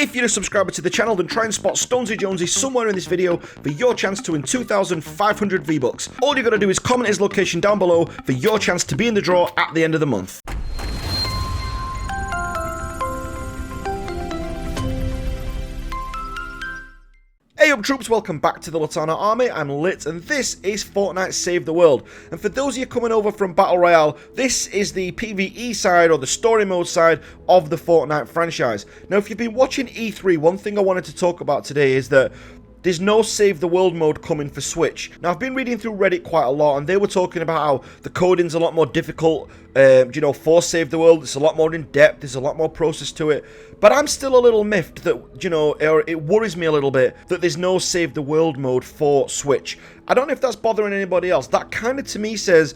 If you're a subscriber to the channel, then try and spot Stonesy Jonesy somewhere in this video for your chance to win 2,500 V-Bucks. All you gotta do is comment his location down below for your chance to be in the draw at the end of the month. Hey up troops, welcome back to the Litanah army. I'm Lit and this is Fortnite Save the World. And for those of you coming over from Battle Royale, this is the PvE side or the story mode side of the Fortnite franchise. Now if you've been watching E3, one thing I wanted to talk about today is that there's no Save the World mode coming for Switch. Now, I've been reading through Reddit quite a lot, and they were talking about how the coding's a lot more difficult, for Save the World. It's a lot more in-depth, there's a lot more process to it. But I'm still a little miffed that, or it worries me a little bit that there's no Save the World mode for Switch. I don't know if that's bothering anybody else. That kind of, to me, says,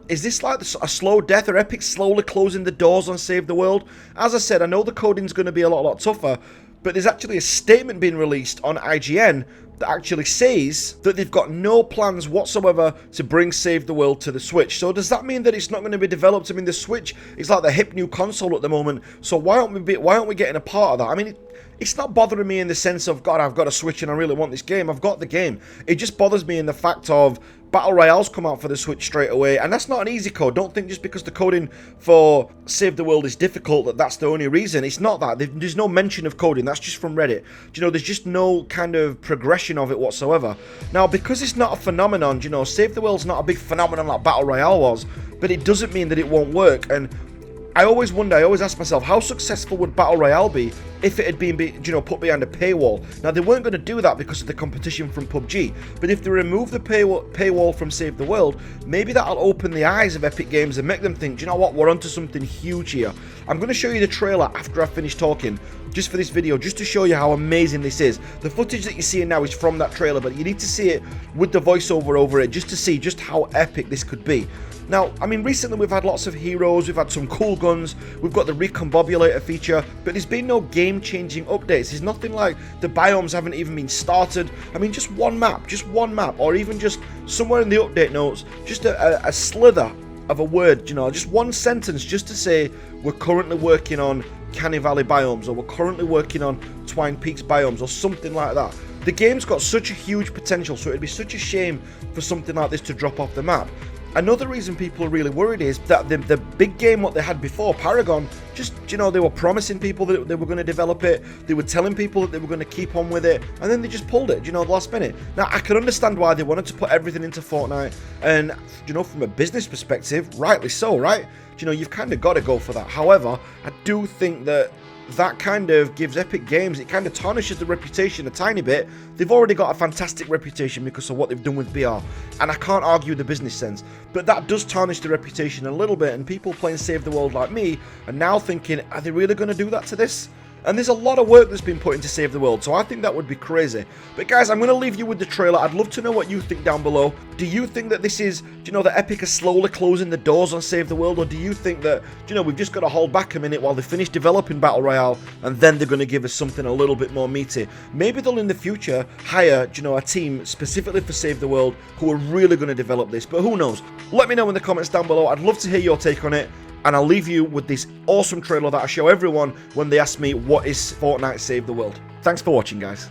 is this like a slow death? Or Epic slowly closing the doors on Save the World? As I said, I know the coding's going to be a lot tougher, but there's actually a statement being released on IGN that actually says that they've got no plans whatsoever to bring Save the World to the Switch. So does that mean that it's not going to be developed? I mean, the Switch is like the hip new console at the moment. So why aren't we getting a part of that? I mean, it's not bothering me in the sense of, God, I've got a Switch and I really want this game. I've got the game. It just bothers me in the fact of Battle Royale's come out for the Switch straight away, and that's not an easy code. Don't think just because the coding for Save the World is difficult that that's the only reason. It's not that. There's no mention of coding. That's just from Reddit. There's just no kind of progression of it whatsoever. Now, because it's not a phenomenon, Save the World's not a big phenomenon like Battle Royale was, but it doesn't mean that it won't work. And I always wonder, I always ask myself, how successful would Battle Royale be if it had been, put behind a paywall? Now, they weren't going to do that because of the competition from PUBG, but if they remove the paywall from Save the World, maybe that'll open the eyes of Epic Games and make them think, do you know what, we're onto something huge here. I'm going to show you the trailer after I finish talking, just for this video, just to show you how amazing this is. The footage that you're seeing now is from that trailer, but you need to see it with the voiceover over it, just to see just how epic this could be. Now, I mean, recently we've had lots of heroes, we've had some cool guns, we've got the recombobulator feature, but there's been no game-changing updates. There's nothing like the biomes haven't even been started. I mean, just one map, or even just somewhere in the update notes, just a slither of a word, just one sentence just to say, we're currently working on Canny Valley biomes, or we're currently working on Twine Peaks biomes, or something like that. The game's got such a huge potential, so it'd be such a shame for something like this to drop off the map. Another reason people are really worried is that the big game what they had before, Paragon, just, they were promising people that they were going to develop it, they were telling people that they were going to keep on with it, and then they just pulled it, the last minute. Now, I can understand why they wanted to put everything into Fortnite, and, from a business perspective, rightly so, right? You've kind of got to go for that. However, I do think that kind of gives Epic Games, it kind of tarnishes the reputation a tiny bit. They've already got a fantastic reputation because of what they've done with BR, and I can't argue the business sense, but that does tarnish the reputation a little bit, and people playing Save the World like me are now thinking, are they really going to do that to this? And there's a lot of work that's been put into Save the World, so I think that would be crazy. But guys, I'm going to leave you with the trailer. I'd love to know what you think down below. Do you think that this is, that Epic are slowly closing the doors on Save the World? Or do you think that, we've just got to hold back a minute while they finish developing Battle Royale, and then they're going to give us something a little bit more meaty? Maybe they'll in the future hire, a team specifically for Save the World who are really going to develop this, but who knows? Let me know in the comments down below. I'd love to hear your take on it. And I'll leave you with this awesome trailer that I show everyone when they ask me what is Fortnite Save the World. Thanks for watching, guys.